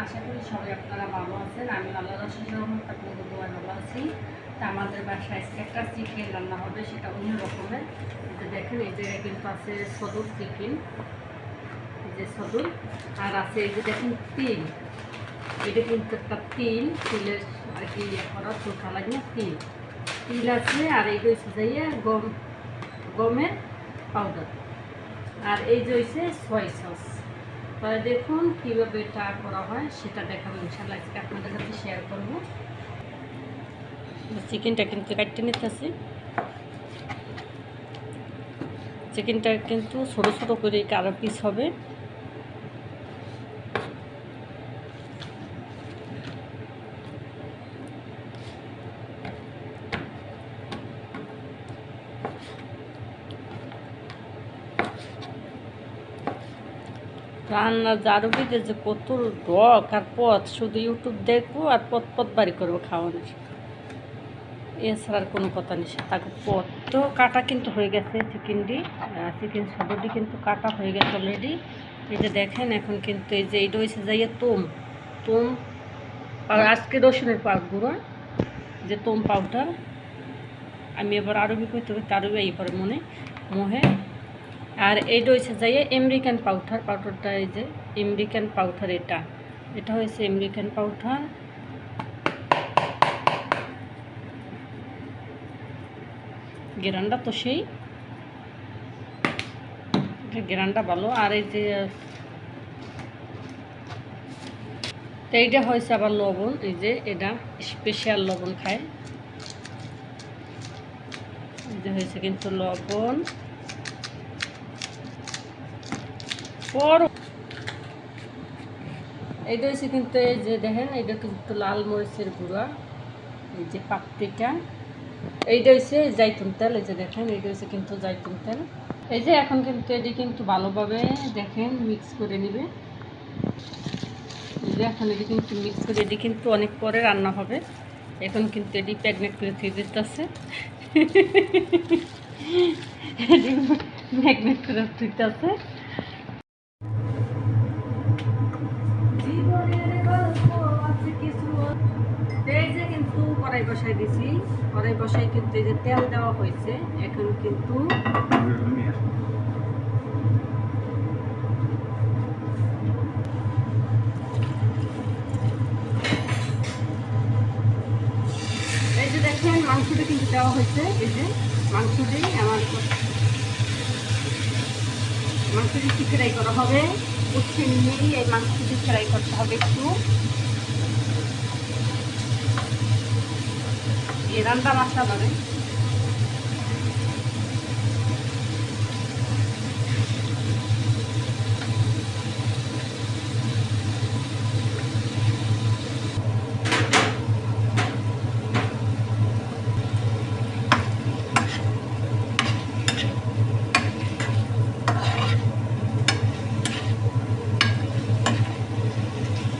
আশা করি সবাই আপনারা ভালো আছেন। আমি আল্লাহর অশেষ রহমত আপনাদের দোয়ায় ভালো আছি। তা আমাদের বাসায় একটা চিকেন রান্না হবে, সেটা অন্য রকমের। যে দেখেন এই জায়গায় কিন্তু আছে সদর চিকেন, এই যে সদর, আর আছে এই যে দেখেন তিল। এটা কিন্তু একটা তিলের আর কি করা চোখা লাগে না, তিল আছে। আর এই যে হচ্ছে যাইয়া গমের পাউডার, আর এই যে হচ্ছে সয়া সস। তাহলে দেখুন কীভাবে এটা করা হয় সেটা দেখাবো ইনশাআল্লাহ, আজকে আপনাদের সাথে শেয়ার করবো। চিকেনটা কিন্তু কাটতে নিতেছি। চিকেনটা কিন্তু ছোটো ছোটো করে কারো পিস হবে। রান্নার জারুবিদের যে কত রক আর পথ, শুধু ইউটিউব দেখবো আর পথ বাড়ি করবো খাওয়ানোর, এছাড়া আর কোনো কথা নেই। তাকে পথ তো কাটা কিন্তু হয়ে গেছে, চিকেন সবটি কিন্তু কাটা হয়ে গেছে অলরেডি। এই যে দেখেন এখন কিন্তু এই যে এইটা হয়েছে যাইয়া তোম আর আজকে রসুনের গুঁড়ো, যে তোম পাউডার। আমি এবার আরবি করতে করতে আরবি এইবার মোহে। আর এইটা হয়েছে যাইয়ে আমেরিকান পাউডারটা, এই যে আমেরিকান পাউডার, এটা হয়েছে আমেরিকান পাউডার। গেরানটা তো সেই গেরানটা ভালো। আর এই যে এইটা হয়েছে আবার লবণ, এই যে এটা স্পেশাল লবণ খায়, এই যে হয়েছে কিন্তু লবণ। এইটা হয়েছে কিন্তু এই যে দেখেন, এটা কিন্তু লাল মরিচের গুঁড়া, এই যে পাপড়িটা। এইটা হচ্ছে জাইতুন তেল, এই যে দেখেন এইটা হচ্ছে কিন্তু জাইতুন তেল। এই যে এখন কিন্তু এটি কিন্তু ভালোভাবে দেখেন মিক্স করে নেবে। এই যে এখন এটি কিন্তু মিক্স করে, এটি কিন্তু অনেক পরে রান্না হবে। এখন কিন্তু এটি প্যাগনেট করে থুয়ে দিতেছে, এটি ম্যাগনেট করে থুইতেছে। এই যে কিন্তু কড়াই বসাই দিছি, কড়াই বসাই কিন্তু এই যে তেল দেওয়া হয়েছে। এখন কিন্তু এই যে দেখেন মাংসটা কিন্তু দেওয়া হয়েছে। এই যে মাংসটি মাংসটি ফ্রাই করা হবে, উচ্ছে নিয়ে এই মাংসটি ফ্রাই করতে হবে একটু। এই রান্না মাছটা হবে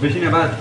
বেশি না বাদ।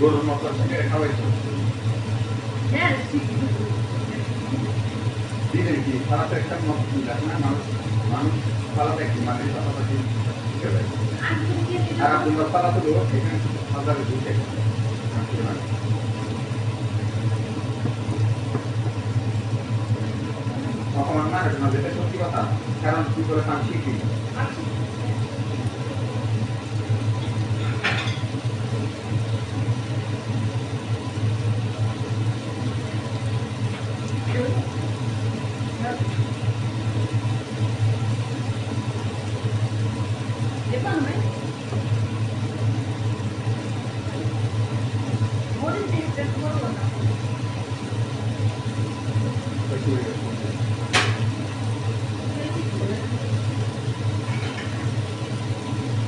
গরুর মশলা থেকে খাওয়াইছো দিনের কি খারাপ একটা মশলা না, মানুষ খারাপ একটি মাটির পাশাপাশি আর আপনার পালা তো এখানে হাজারে ঢুকে অপমান না না, যেটা সত্যি কথা। কারণ কি করে পান শিখি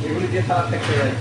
এগুলি দিয়ে সালাদ দেখতে যায়।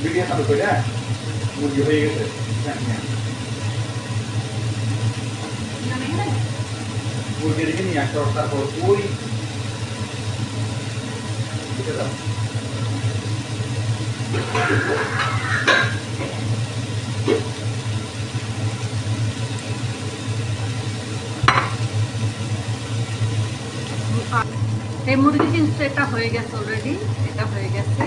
ভিডিও চালু করে মুরগি হয়ে গেছে। মুরগি রেখে নিয়ে আসতে হবে, তারপর ওই বুঝে দাও। এই মুরগি কিন্তু এটা হয়ে গেছে অলরেডি, এটা হয়ে গেছে।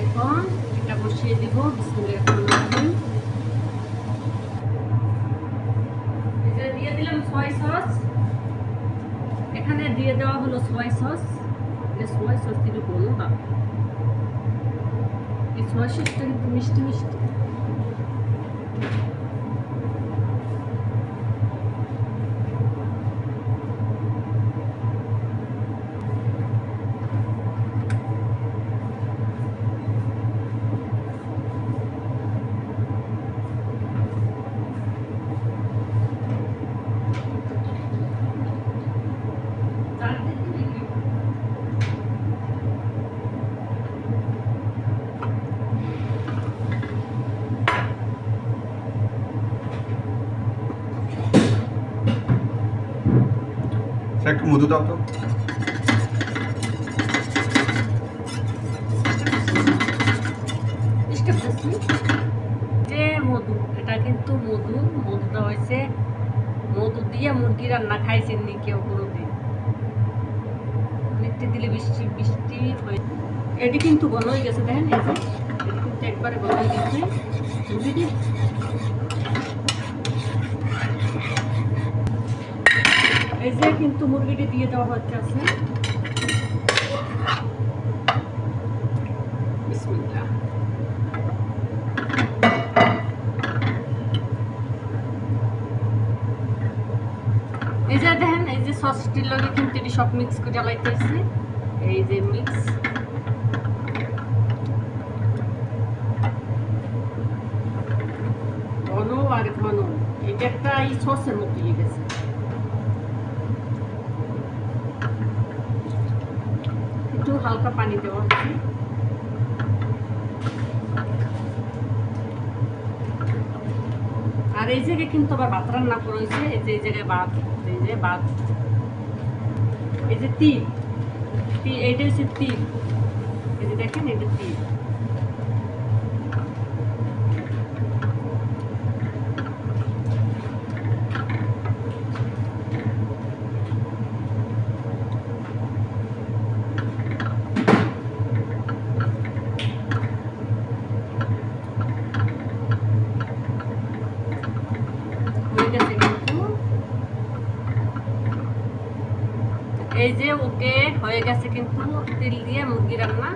এখন এটা বসিয়ে দিব। বিসমিল্লাহির রহমানির রহিম। দিয়ে দিলাম সয়া সস, এখানে দিয়ে দেওয়া হলো সয়া সস। সয়া সস দিলে বলো না, এই সয়া সসটা কিন্তু মিষ্টি মিষ্টি। একটু মধু দাও তো। যে মধু, এটা কিন্তু মধুটা হয়েছে মধু দিয়ে মুরগি রান্না খাইছেন নি কেউ কোনোদিন? মিষ্টি দিলে বৃষ্টি বৃষ্টি হয়ে এটি কিন্তু ঘন হয়ে গেছে। দেখেন এই যে এটি কিন্তু একবারে ঘন হয়ে গেছে। মুরগিটি এই যে কিন্তু মুরগিটি দিয়ে দেওয়া হচ্ছে আছে। বিসমিল্লাহ। এই যে দেখেন, এই যে সসটির লগে কিন্তু এটি সব মিক্স করে লাইতেছি। এই যে মিক্স, ঘন আর ঘন, এটা একটা এই সসের মতো হয়ে গেছে। একটু হালকা পানি দেওয়া হচ্ছে। আর এই জায়গায় কিন্তু আবার ভাত রান্না করা হয়েছে। এই যে এই জায়গায় ভাত, এই যে ভাত, এই যে তিল, এইটা হচ্ছে তিল, এই যে দেখেন এটা তিল। হয়ে গেছে কিন্তু, এই যে ওকে হয়ে গেছে কিন্তু তিল দিয়ে মুরগি রান্না।